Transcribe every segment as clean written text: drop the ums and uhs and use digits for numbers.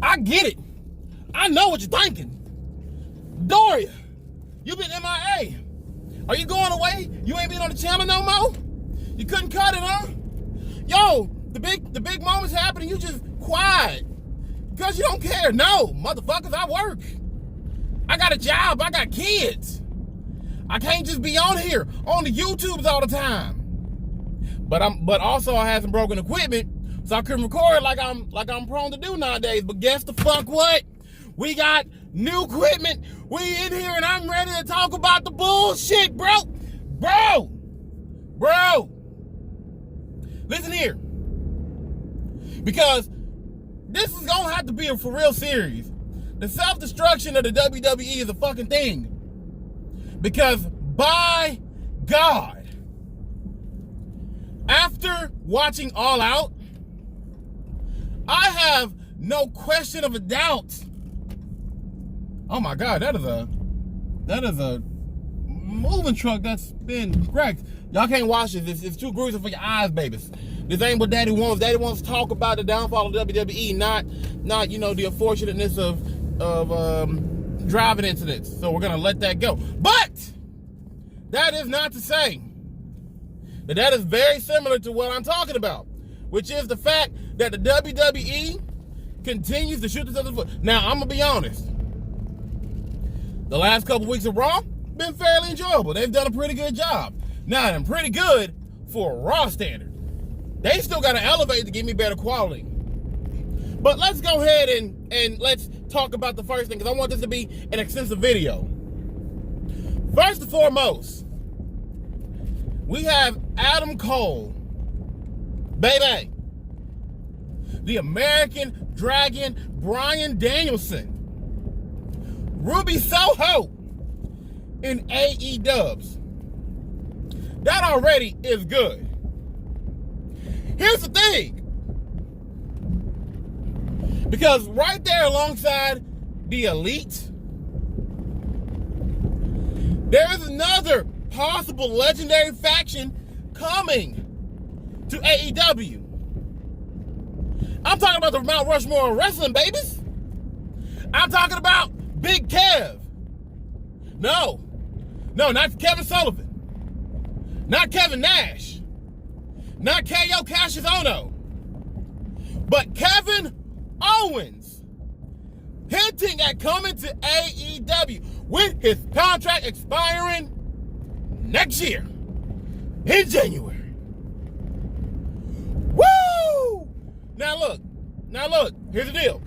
I get it. I know what you're thinking. Doria, you been MIA. Are you going away? You ain't been on the channel no more? You couldn't cut it, huh? Yo, the big moments happening, you just quiet. Because you don't care. No, motherfuckers, I work. I got a job, I got kids. I can't just be on here, on the YouTubes all the time. But also I had some broken equipment, so I couldn't record like I'm prone to do nowadays. But guess the fuck what? We got new equipment. We in here and I'm ready to talk about the bullshit, bro. Bro. Listen here. Because this is gonna have to be a for real series. The self-destruction of the WWE is a fucking thing. Because by God, after watching All Out, I have no question of a doubt. Oh my God, that is a moving truck that's been wrecked. Y'all can't watch this. It's too gruesome for your eyes, babies. This ain't what Daddy wants. Daddy wants to talk about the downfall of WWE, not the unfortunateness of driving incidents. So we're gonna let that go. But that is not to say that is very similar to what I'm talking about, which is the fact that the WWE continues to shoot themselves in the foot. Now, I'm gonna be honest. The last couple weeks of Raw been fairly enjoyable. They've done a pretty good job. Now, I'm pretty good for a Raw standard. They still got to elevate to give me better quality. But let's go ahead and let's talk about the first thing, because I want this to be an extensive video. First and foremost, we have Adam Cole, baby. The American Dragon, Bryan Danielson. Ruby Soho in AEW. That already is good. Here's the thing. Because right there alongside the Elite, there is another possible legendary faction coming to AEW. I'm talking about the Mount Rushmore of wrestling, babies. I'm talking about Big Kev. No, not Kevin Sullivan. Not Kevin Nash. Not KO Cassius Ohno. But Kevin Owens, hinting at coming to AEW with his contract expiring next year in January. Woo! Now look, here's the deal.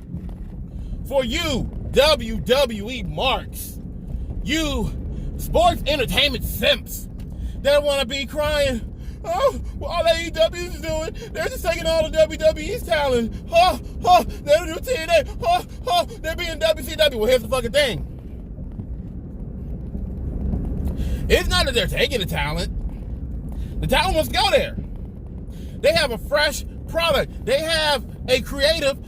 For you WWE marks, you sports entertainment simps that want to be crying, oh, well, all AEW is doing, they're just taking all the WWE's talent. They don't do TNA. They're being WCW. Well, here's the fucking thing. It's not that they're taking the talent. The talent wants to go there. They have a fresh product. They have a creative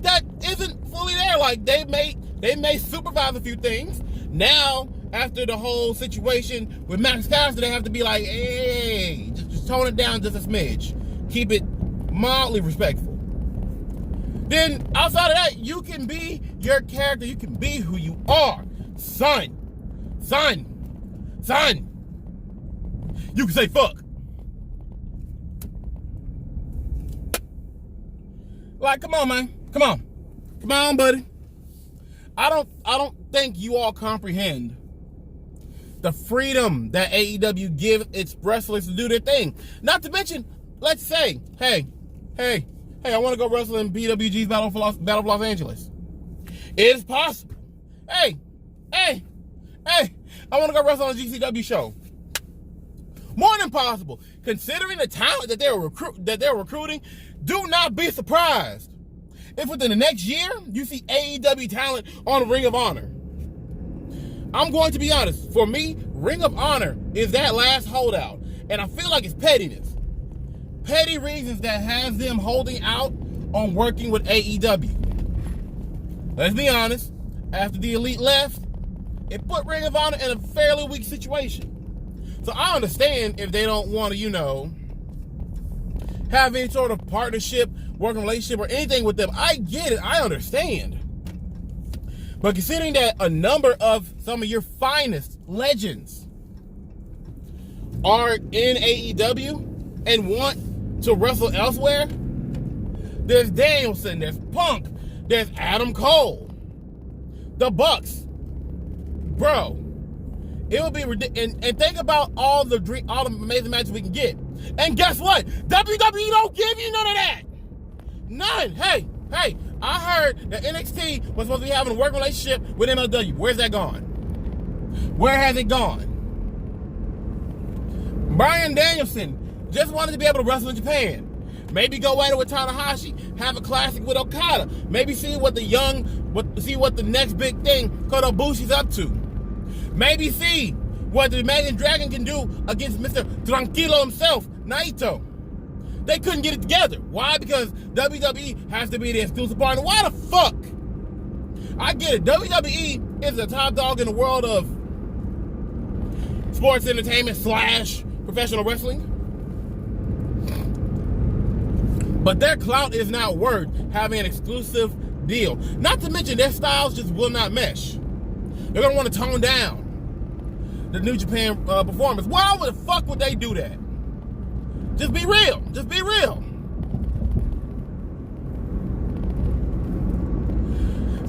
that isn't fully there. Like they may supervise a few things. Now, after the whole situation with Max Caster, they have to be like, hey, just tone it down just a smidge. Keep it mildly respectful. Then, outside of that, you can be your character. You can be who you are. Son. You can say fuck. Like, come on, man. Come on, buddy. I don't think you all comprehend the freedom that AEW gives its wrestlers to do their thing. Not to mention, let's say, hey, I want to go wrestle in BWG's Battle of Los Angeles. It is possible. Hey, I want to go wrestle on a GCW show. More than possible. Considering the talent that they're recruiting, do not be surprised if within the next year you see AEW talent on the Ring of Honor. I'm going to be honest. For me, Ring of Honor is that last holdout. And I feel like it's pettiness. Petty reasons that has them holding out on working with AEW. Let's be honest. After the Elite left, it put Ring of Honor in a fairly weak situation. So I understand if they don't want to, have any sort of partnership, working relationship, or anything with them. I get it. I understand. But considering that a number of some of your finest legends are in AEW and want to wrestle elsewhere, there's Danielson, there's Punk, there's Adam Cole, the Bucks. Bro, it would be ridiculous. And think about all the amazing matches we can get. And guess what? WWE don't give you none of that. None. Hey, I heard that NXT was supposed to be having a working relationship with MLW. Where's that gone? Where has it gone? Bryan Danielson just wanted to be able to wrestle in Japan. Maybe go at it with Tanahashi. Have a classic with Okada. Maybe see what the next big thing Kota Ibushi's up to. Maybe see what the Imagine Dragon can do against Mr. Tranquilo himself, Naito. They couldn't get it together. Why? Because WWE has to be the exclusive partner. Why the fuck? I get it. WWE is the top dog in the world of sports entertainment / professional wrestling. But their clout is not worth having an exclusive deal. Not to mention their styles just will not mesh. They're going to want to tone down the New Japan performance. Why the fuck would they do that? Just be real. Just be real.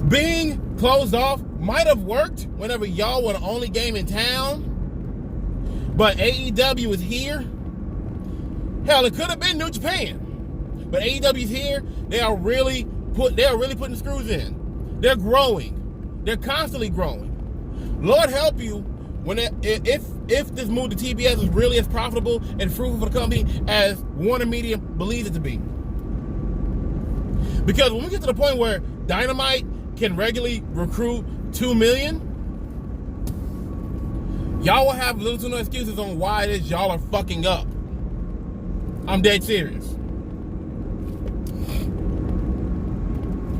Being closed off might have worked whenever y'all were the only game in town. But AEW is here. Hell, it could have been New Japan. But AEW is here. They are really putting the screws in. They're growing. They're constantly growing. Lord help you if this move to TBS is really as profitable and fruitful for the company as Warner Media believes it to be. Because when we get to the point where Dynamite can regularly recruit 2 million, y'all will have little to no excuses on why it is y'all are fucking up. I'm dead serious.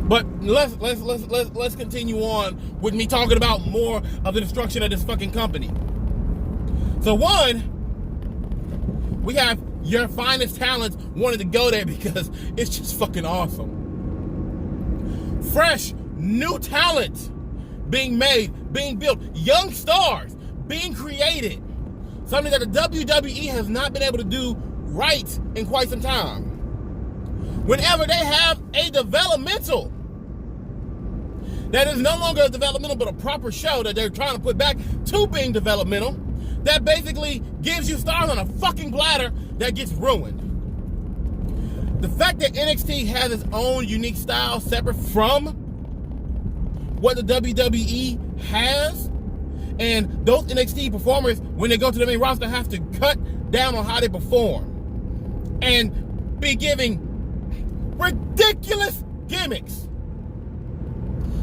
But let's continue on with me talking about more of the destruction of this fucking company. So one, we have your finest talents wanting to go there because it's just fucking awesome. Fresh, new talent being made, being built, young stars being created. Something that the WWE has not been able to do right in quite some time. Whenever they have a developmental that is no longer a developmental but a proper show that they're trying to put back to being developmental, that basically gives you stars on a fucking platter that gets ruined. The fact that NXT has its own unique style separate from what the WWE has, and those NXT performers, when they go to the main roster, have to cut down on how they perform and be giving ridiculous gimmicks,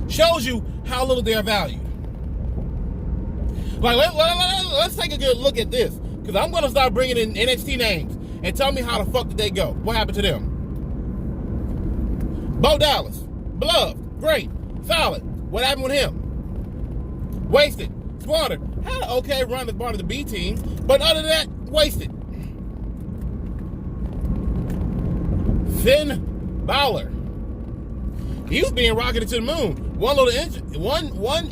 shows you how little they are valued. Like, let's take a good look at this, because I'm going to start bringing in NXT names and tell me how the fuck did they go? What happened to them? Bo Dallas, beloved, great, solid. What happened with him? Wasted, squandered. Had an okay run as part of the B team, but other than that, wasted. Finn Balor, he was being rocketed to the moon. One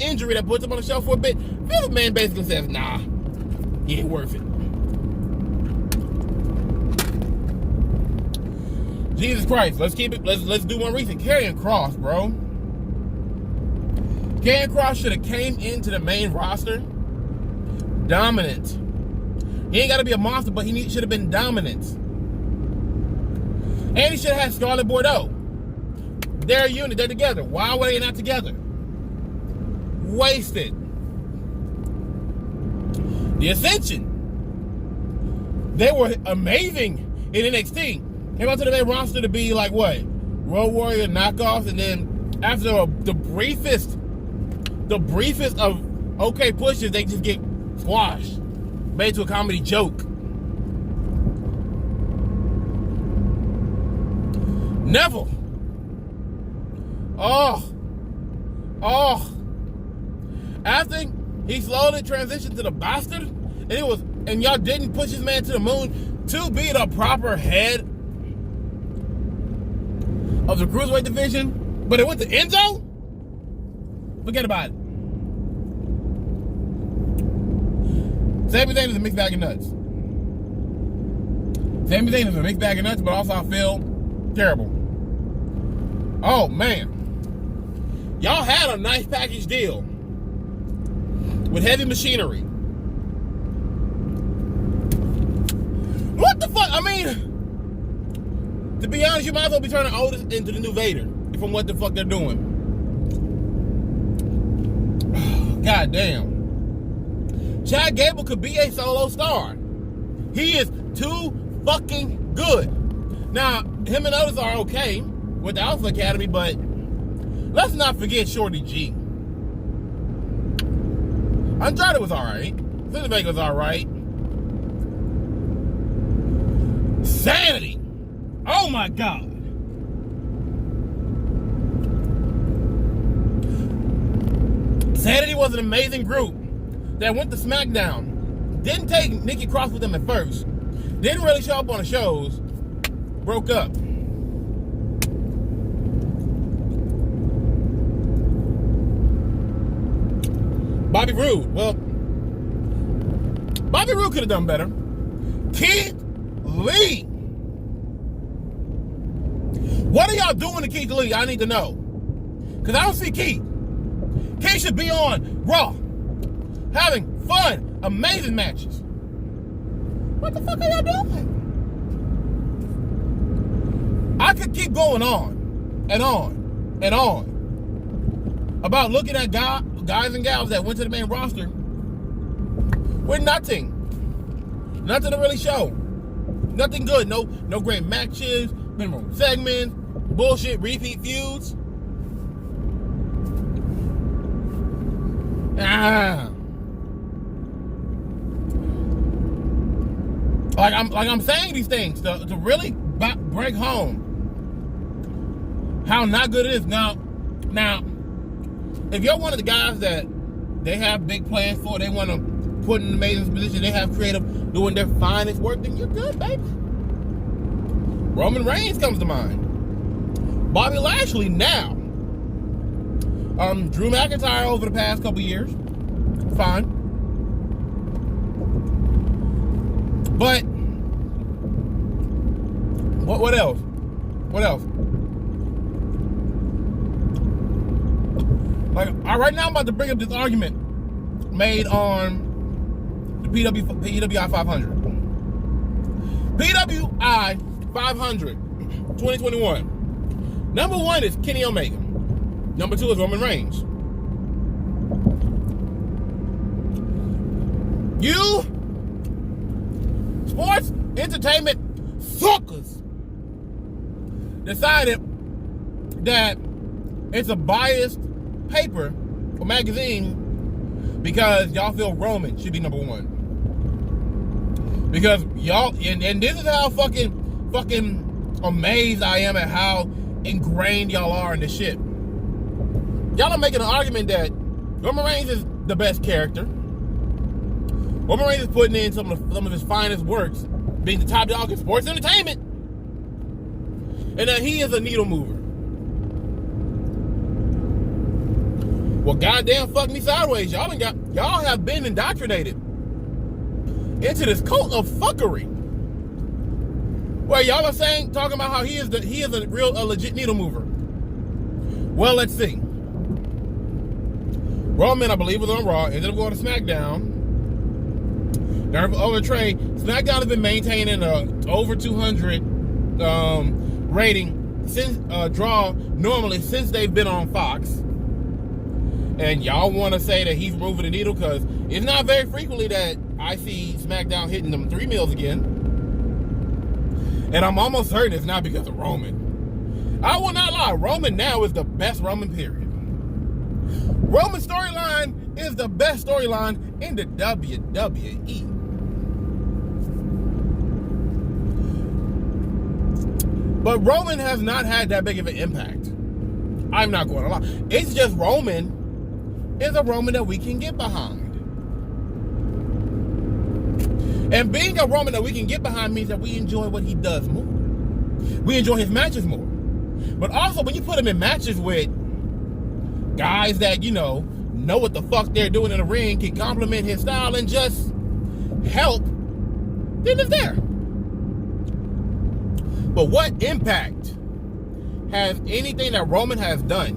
injury that puts him on the shelf for a bit. Vince McMahon basically says, nah, he ain't worth it. Jesus Christ, let's keep it. Let's do one recent. Karrion Kross, bro. Karrion Kross should have came into the main roster dominant. He ain't got to be a monster, but he should have been dominant. And he should have had Scarlett Bordeaux. They're a unit. They're together. Why were they not together? Wasted. The Ascension. They were amazing in NXT. Came out to the main roster to be like what? Road Warrior knockoffs, and then after the briefest of okay pushes, they just get squashed, made to a comedy joke. Neville. After he slowly transitioned to the bastard, and y'all didn't push his man to the moon to be the proper head of the cruiserweight division, but it went to Enzo? Forget about it. Sami Zayn is a mixed bag of nuts. Sami Zayn is a mixed bag of nuts, but also I feel terrible. Oh, man. Y'all had a nice package deal with Heavy Machinery. What the fuck? I mean, to be honest, you might as well be turning Otis into the new Vader from what the fuck they're doing. God damn. Chad Gable could be a solo star. He is too fucking good. Now, him and Otis are okay with the Alpha Academy, but let's not forget Shorty G. Andrade was alright. Zelina Vega was alright. Sanity. Oh my God. Sanity was an amazing group that went to SmackDown. Didn't take Nikki Cross with them at first. Didn't really show up on the shows. Broke up. Bobby Roode. Well, Bobby Roode could have done better. Keith Lee. What are y'all doing to Keith Lee? I need to know. Because I don't see Keith. Keith should be on Raw. Having fun, amazing matches. What the fuck are y'all doing? I could keep going on and on and on about looking at guys and gals that went to the main roster with nothing to really show. Nothing good. No great matches, minimum segments, bullshit repeat feuds. Like I'm saying these things to really break home how not good it is. Now, if you're one of the guys that they have big plans for, they want to put in an amazing position, they have creative doing their finest work, then you're good, baby. Roman Reigns comes to mind. Bobby Lashley now. Drew McIntyre over the past couple years. Fine. But what else? What else? Like, right now I'm about to bring up this argument made on the PWI 500. PWI 500 2021. Number 1 is Kenny Omega. Number 2 is Roman Reigns. You sports entertainment suckers decided that it's a biased paper or magazine because y'all feel Roman should be number 1. Because y'all, and this is how fucking amazed I am at how ingrained y'all are in this shit. Y'all are making an argument that Roman Reigns is the best character. Roman Reigns is putting in some of his finest works, being the top dog in sports entertainment, and that he is a needle mover. Well, goddamn, fuck me sideways. Y'all have been indoctrinated into this cult of fuckery, where y'all are talking about how he is a legit needle mover. Well, let's see. Roman, I believe, was on Raw, ended up going to SmackDown. Over trade, SmackDown has been maintaining over 200 rating since draw normally since they've been on Fox. And y'all want to say that he's moving the needle because it's not very frequently that I see SmackDown hitting them 3 meals again. And I'm almost certain it's not because of Roman. I will not lie, Roman now is the best Roman, period. Roman's storyline is the best storyline in the WWE. But Roman has not had that big of an impact. I'm not going to lie. It's just Roman is a Roman that we can get behind. And being a Roman that we can get behind means that we enjoy what he does more. We enjoy his matches more. But also, when you put him in matches with guys that, know what the fuck they're doing in the ring, can complement his style and just help, then it's there. But what impact has anything that Roman has done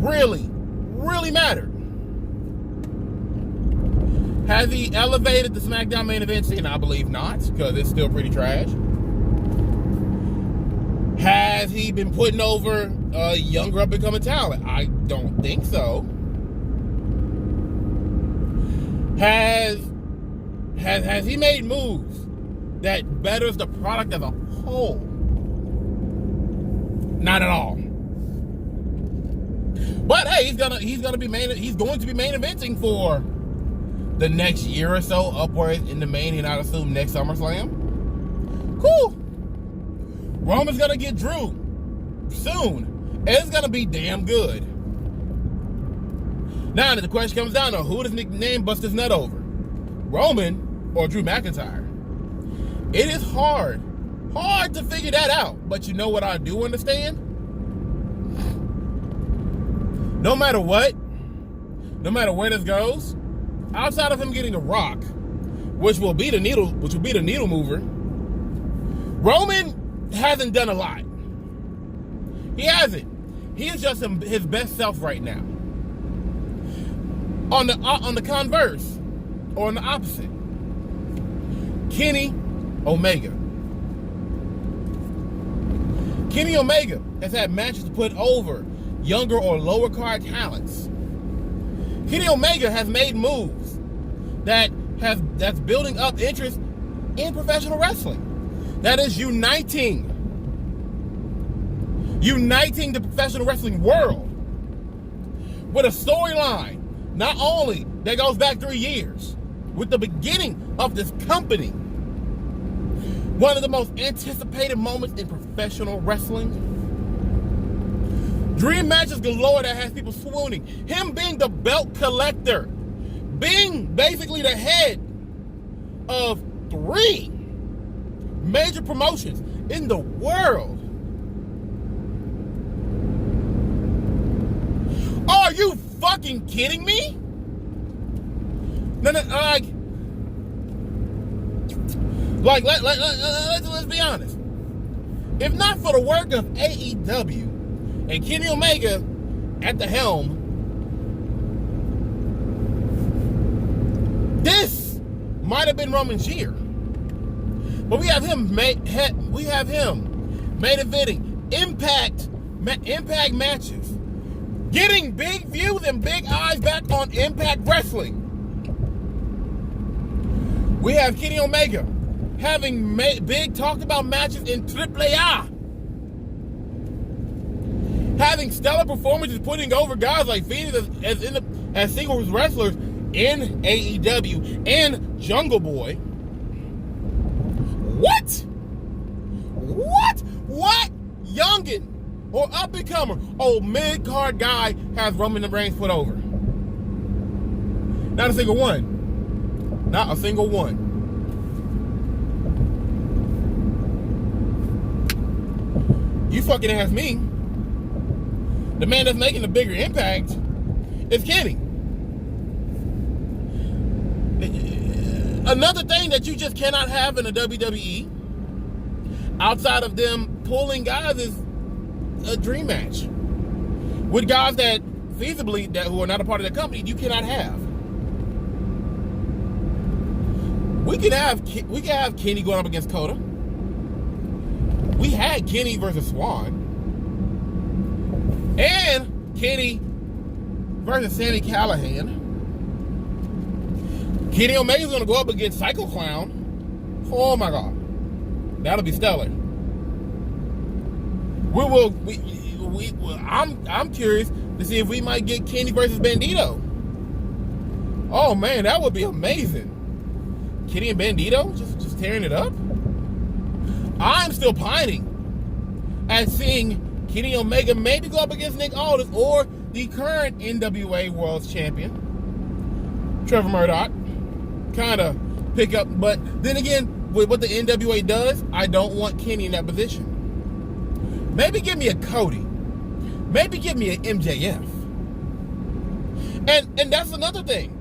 really, really mattered? Has he elevated the SmackDown main event scene? I believe not, because it's still pretty trash. Has he been putting over a younger up-and-coming talent? I don't think so. Has he made moves that betters the product as a whole? Not at all. But hey, he's going to be main eventing for the next year or so, upwards in the main, and I'd assume next SummerSlam. Cool. Roman's gonna get Drew soon, and it's gonna be damn good. Now the question comes down to who does McName bust his nut over, Roman or Drew McIntyre? It is hard to figure that out. But you know what I do understand? No matter what, no matter where this goes, outside of him getting The Rock, which will be the needle mover, Roman hasn't done a lot. He hasn't. He is just his best self right now. On the converse, or on the opposite, Kenny Omega. Kenny Omega has had matches to put over younger or lower card talents. Kenny Omega has made moves that's building up interest in professional wrestling. That is uniting the professional wrestling world with a storyline, not only that goes back 3 years, with the beginning of this company. One of the most anticipated moments in professional wrestling. Dream matches galore that has people swooning. Him being the belt collector, being basically the head of 3 major promotions in the world. Are you fucking kidding me? No, let's be honest. If not for the work of AEW and Kenny Omega at the helm, this might have been Roman's year. But we have him main eventing impact matches, getting big views and big eyes back on Impact Wrestling. We have Kenny Omega having big talked about matches in AAA, having stellar performances, putting over guys like Phoenix as singles wrestlers in AEW, and Jungle Boy. What youngin' or up-and-comer or mid-card guy has Roman Reigns put over? Not a single one. Not a single one. You fucking ask me. The man that's making the bigger impact is Kenny. Another thing that you just cannot have in the WWE, outside of them pulling guys, is a dream match with guys that feasibly who are not a part of the company. You cannot have. We can have Kenny going up against Coda. We had Kenny versus Swan, and Kenny versus Sami Callihan. Kenny Omega's gonna go up against Psycho Clown. Oh my God, that'll be stellar. I'm curious to see if we might get Kenny versus Bandito. Oh man, that would be amazing. Kenny and Bandito just tearing it up. I'm still pining at seeing Kenny Omega maybe go up against Nick Aldis or the current NWA World Champion Trevor Murdoch. Kind of pick up, but then again, with what the NWA does, I don't want Kenny in that position. Maybe give me a Cody. Maybe give me an MJF. And that's another thing.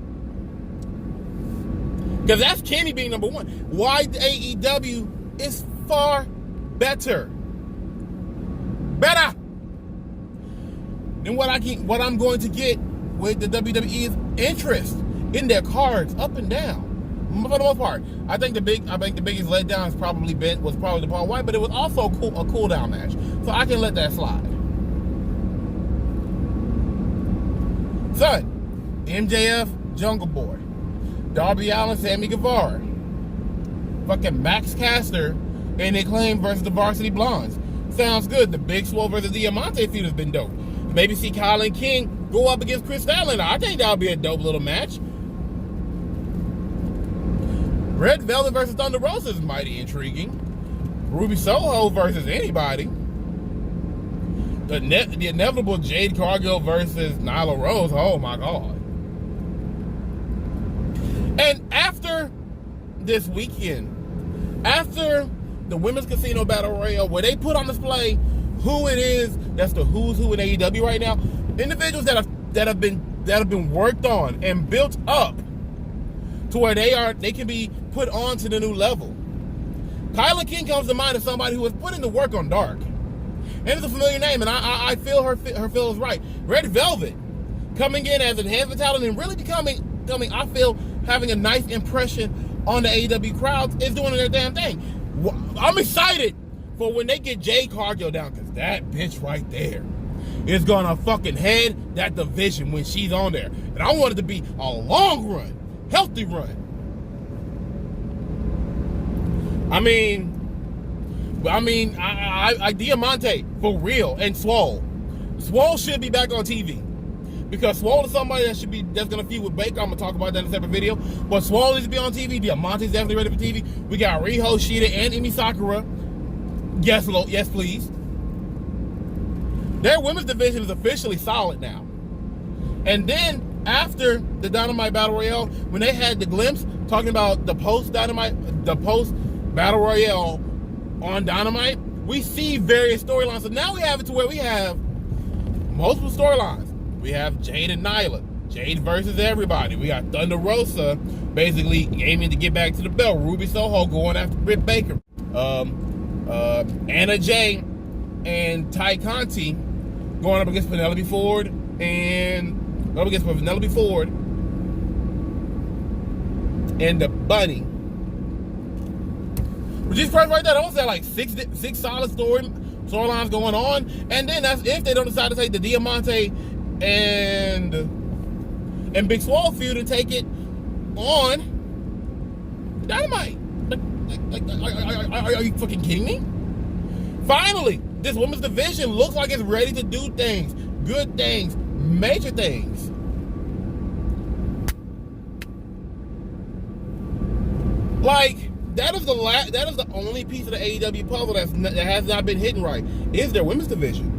Because that's Kenny being number one. Why AEW is far better. Better than what I'm going to get with the WWE's interest in their cards up and down. For the most part, I think the biggest letdown was probably the Paul White, but it was also a cool down match, so I can let that slide. Son, MJF, Jungle Boy, Darby Allin, Sammy Guevara, fucking Max Caster, and Acclaim versus the Varsity Blondes. Sounds good. The Big Swole versus Diamante feud has been dope. Maybe see Kyle and King go up against Chris Statlander. I think that would be a dope little match. Red Velvet versus Thunder Rosa is mighty intriguing. Ruby Soho versus anybody. The inevitable Jade Cargill versus Nyla Rose. Oh my God. And after this weekend, after the Women's Casino Battle Royale, where they put on display who it is that's the who's who in AEW right now, individuals that have been worked on and built up to where they can be put on to the new level. Kyla King comes to mind as somebody who has put in the work on Dark. And it's a familiar name, and I feel her feel is right. Red Velvet coming in as enhancement talent and really becoming, I feel, having a nice impression on the AEW crowds, is doing their damn thing. I'm excited for when they get Jade Cargill down, because that bitch right there is gonna fucking head that division when she's on there. And I want it to be a long run, healthy run. I mean, Diamante, for real, and Swole. Swole should be back on TV. Because Swole is somebody that's gonna feud with Baker. I'm gonna talk about that in a separate video. But Swole needs to be on TV. Diamante's definitely ready for TV. We got Riho, Shida, and Emi Sakura. Yes, please. Their women's division is officially solid now. And then after the Dynamite Battle Royale, when they had the glimpse talking about the post Battle Royale on Dynamite, we see various storylines. So now we have it to where we have multiple storylines. We have Jade and Nyla. Jade versus everybody. We got Thunder Rosa basically aiming to get back to the belt. Ruby Soho going after Britt Baker. Anna Jay and Ty Conti going up against Penelope Ford and the Bunny. Which is first right there. Those are like six solid storylines going on. And then that's if they don't decide to take the Diamante and Big Swole feud and take it on Dynamite. Are you fucking kidding me? Finally, this women's division looks like it's ready to do things, good things, major things. Like, that is the only piece of the AEW puzzle that has not been hitting right, is their women's division.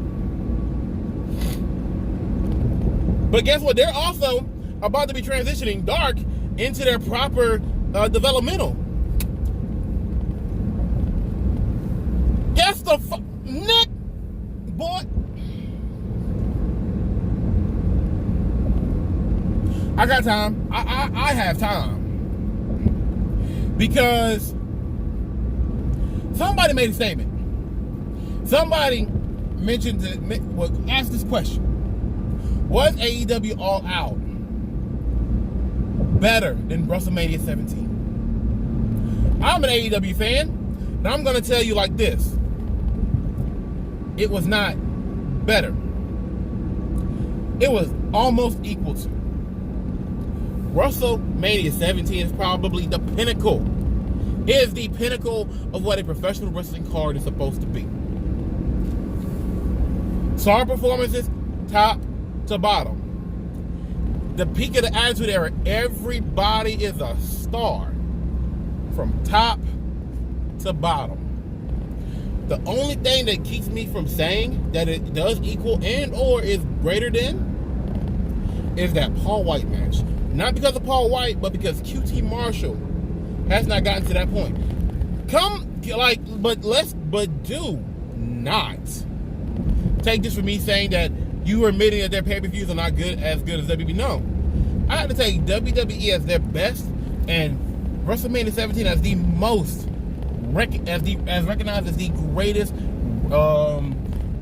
But guess what? They're also about to be transitioning Dark into their proper developmental. Guess the Nick, boy. I got time. I have time. Because somebody made a statement. Somebody asked this question. Was AEW All Out better than WrestleMania 17? I'm an AEW fan, and I'm going to tell you like this. It was not better. It was almost equal to. WrestleMania 17 is probably the pinnacle. It is the pinnacle of what a professional wrestling card is supposed to be. Star performances, top to bottom. The peak of the Attitude Era, everybody is a star from top to bottom. The only thing that keeps me from saying that it does equal and or is greater than is that Paul White match. Not because of Paul White, but because QT Marshall has not gotten to that point. But do not take this from me saying that you are admitting that their pay-per-views are not as good as WWE. No. I have to take WWE as their best and WrestleMania 17 as the most as recognized as the greatest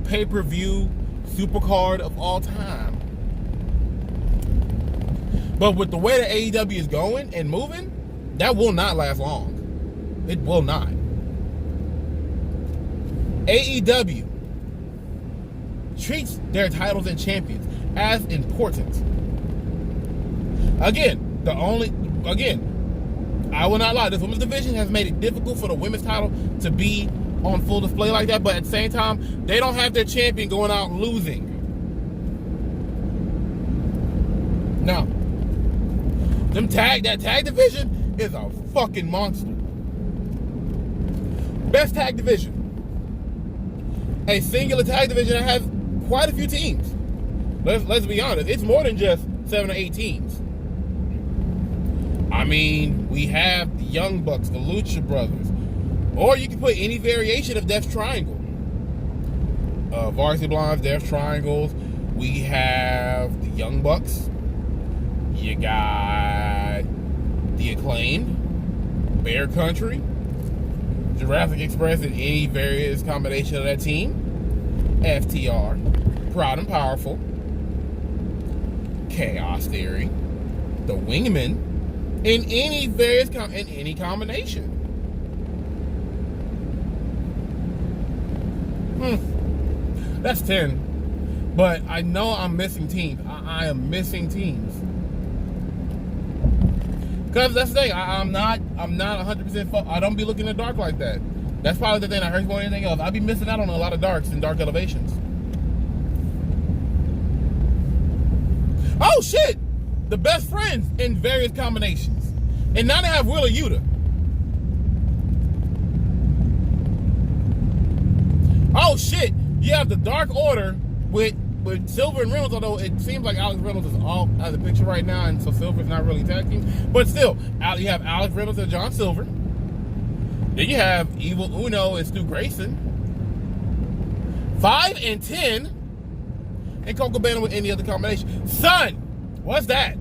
pay-per-view supercard of all time. But with the way that AEW is going and moving, that will not last long. It will not. AEW treats their titles and champions as important. Again, I will not lie, this women's division has made it difficult for the women's title to be on full display like that, but at the same time, they don't have their champion going out losing. No. That tag division is a fucking monster. Best tag division. A singular tag division that has quite a few teams. Let's be honest, it's more than just 7 or 8 teams. I mean, we have the Young Bucks, the Lucha Brothers, or you can put any variation of Death Triangle. Varsity Blondes, Death Triangles. We have the Young Bucks. You got the Acclaimed, Bear Country, Jurassic Express, and any various combination of that team. FTR, Proud and Powerful, Chaos Theory, the Wingmen, in any various in any combination. That's 10. But I know I'm missing teams. I am missing teams. Because that's the thing. I'm not 100%. I don't be looking at dark like that. That's probably the thing that hurts more than anything else. I'd be missing out on a lot of darks and dark elevations. Oh shit! The Best Friends in various combinations. And now they have Wheeler Yuta. Oh shit! You have the Dark Order with Silver and Reynolds, although it seems like Alex Reynolds is all out of the picture right now, and so Silver's not really tag team. But still, you have Alex Reynolds and John Silver. Then you have Evil Uno and Stu Grayson. 5 and 10. And Coco Cabana with any other combination. Son, what's that?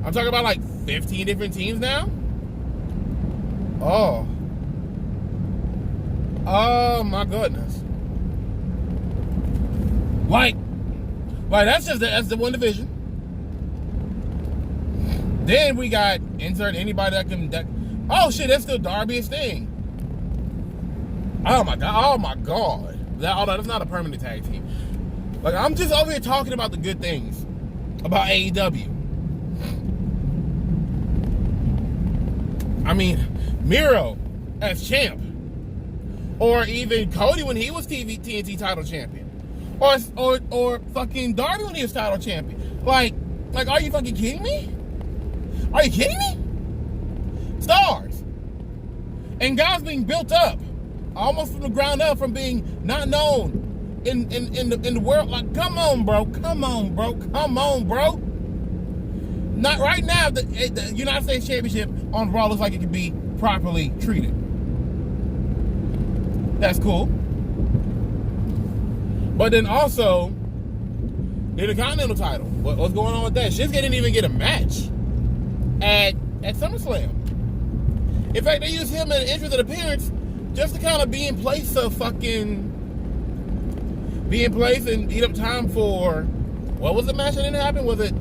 I'm talking about like 15 different teams now? Oh. Oh my goodness. Like that's the one division. Then we got insert anybody that oh shit, that's still Darby's thing. Oh my god. That's not a permanent tag team. Like, I'm just over here talking about the good things about AEW. I mean, Miro as champ, or even Cody when he was TNT title champion, or fucking Darby when he was title champion. Like, are you fucking kidding me? Are you kidding me? Stars and guys being built up almost from the ground up, from being not known in the world. Like, come on, bro. Not right now. The United States Championship on Raw looks like it can be properly treated. That's cool. But then also, the Intercontinental title. What's going on with that? Shinsuke didn't even get a match at SummerSlam. In fact, they used him in an interesting appearance just to kind of be in place and eat up time for, what was the match that didn't happen? Was it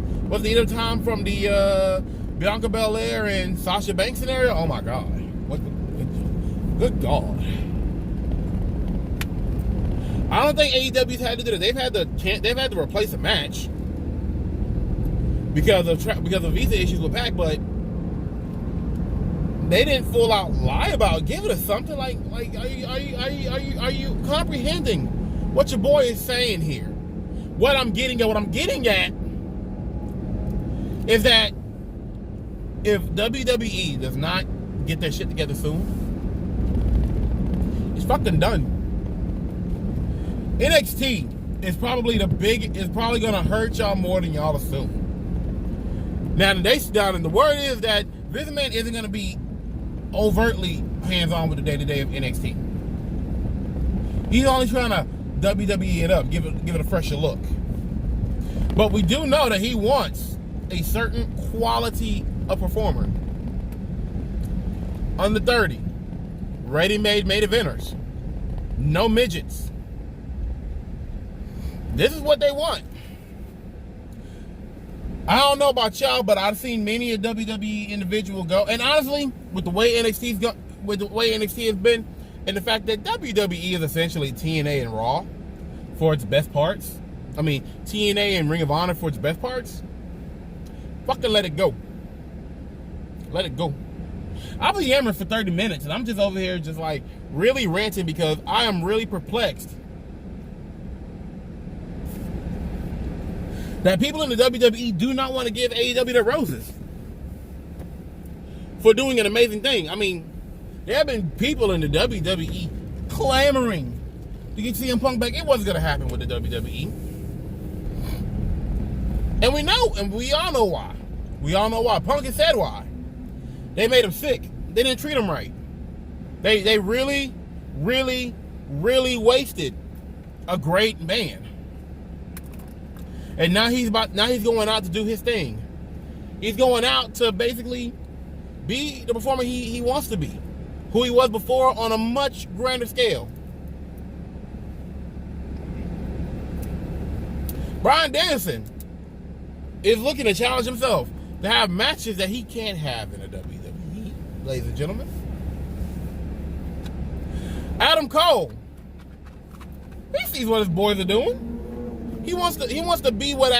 eat up time from the Bianca Belair and Sasha Banks scenario? Oh my God. Good God. I don't think AEW's had to do that. They've had to replace a match because of visa issues with Pac, but they didn't full out lie about giving us something. Like are you comprehending what your boy is saying here? What I'm getting at is that if WWE does not get their shit together soon, it's fucking done. NXT is probably gonna hurt y'all more than y'all assume. Now the word is that Vince McMahon isn't gonna be overtly hands-on with the day-to-day of NXT. He's only trying to WWE it up, give it a fresher look. But we do know that he wants a certain quality of performer. Under 30, ready-made main eventers, no midgets. This is what they want. I don't know about y'all, but I've seen many a WWE individual go, and honestly, with the way NXT has been, and the fact that WWE is essentially TNA and Raw for its best parts. I mean, TNA and Ring of Honor for its best parts. Fucking let it go. Let it go. I've been yammering for 30 minutes, and I'm just over here just like really ranting because I am really perplexed that people in the WWE do not want to give AEW their roses for doing an amazing thing. I mean, there have been people in the WWE clamoring to get CM Punk back. It wasn't going to happen with the WWE. And we know, and we all know why. We all know why. Punk has said why. They made him sick. They didn't treat him right. They really, really, really wasted a great man. And now he's going out to do his thing. He's going out to basically be the performer he wants to be, who he was before on a much grander scale. Bryan Danielson is looking to challenge himself to have matches that he can't have in the WWE, ladies and gentlemen. Adam Cole, he sees what his boys are doing. He wants to be what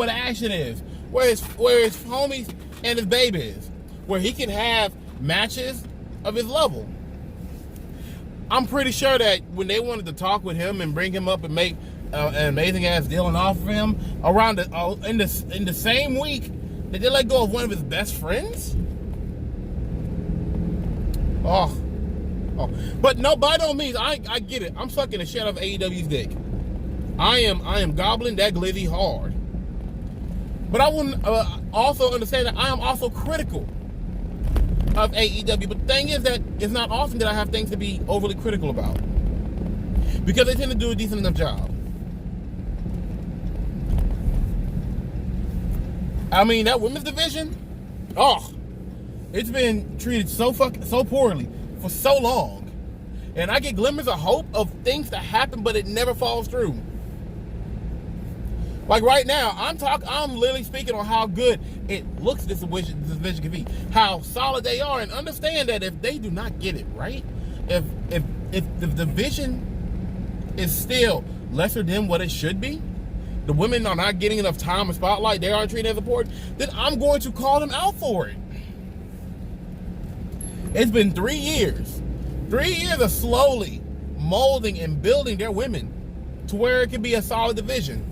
action is, where his homies and his baby is, where he can have matches of his level. I'm pretty sure that when they wanted to talk with him and bring him up and make an amazing ass deal and offer him around in the same week that they let go of one of his best friends. Oh. But no, by no means, I get it. I'm sucking the shit out of AEW's dick. I am gobbling that glizzy hard. But I wouldn't also understand that I am also critical of AEW. But the thing is that it's not often that I have things to be overly critical about, because they tend to do a decent enough job. I mean, that women's division, it's been treated so poorly for so long. And I get glimmers of hope of things that happen, but it never falls through. Like right now, I'm literally speaking on how good it looks this division can be, how solid they are, and understand that if they do not get it right, if the division is still lesser than what it should be, the women are not getting enough time and spotlight, they aren't treated as important, then I'm going to call them out for it. It's been 3 years. 3 years of slowly molding and building their women to where it can be a solid division.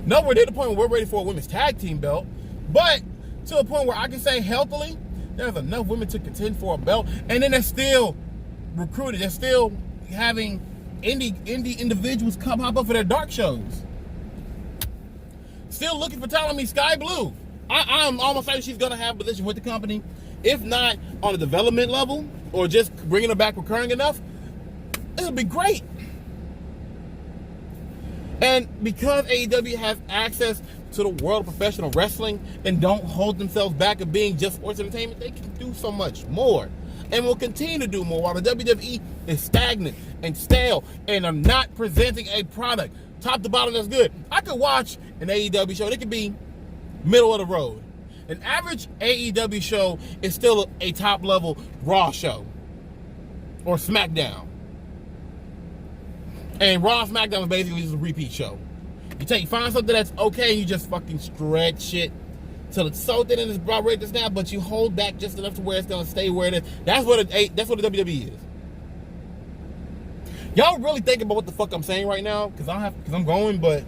No, we're at the point where we're ready for a women's tag team belt, but to a point where I can say healthily, there's enough women to contend for a belt, and then they're still recruited. They're still having indie individuals come hop up for their dark shows. Still looking for talent. I mean, Sky Blue. I'm almost certain she's going to have a position with the company, if not on a development level or just bringing her back recurring enough. It'll be great. And because AEW has access to the world of professional wrestling and don't hold themselves back of being just sports entertainment, they can do so much more and will continue to do more, while the WWE is stagnant and stale and are not presenting a product top to bottom that's good. I could watch an AEW show, it could be middle of the road. An average AEW show is still a top level Raw show or SmackDown. And Raw and SmackDown is basically just a repeat show. You find something that's okay, you just fucking stretch it till it's so thin and it's about ready to snap, but you hold back just enough to where it's gonna stay where it is. That's what the WWE is. Y'all really think about what the fuck I'm saying right now? Because I'm going, but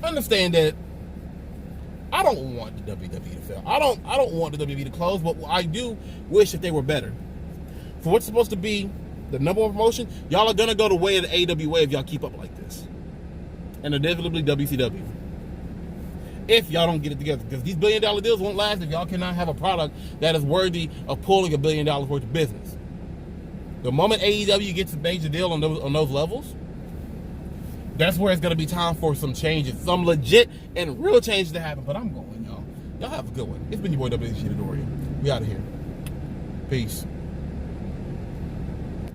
understand that I don't want the WWE to fail. I don't want the WWE to close, but I do wish that they were better. For what's supposed to be the number one promotion, y'all are gonna go the way of the AWA if y'all keep up like this. And inevitably WCW. If y'all don't get it together. Because these $1 billion deals won't last if y'all cannot have a product that is worthy of pulling $1 billion worth of business. The moment AEW gets a major deal on those levels, That's where it's gonna be time for some changes, some legit and real changes to happen. But I'm going, y'all. Y'all have a good one. It's been your boy WWE Dorian. We out of here. Peace.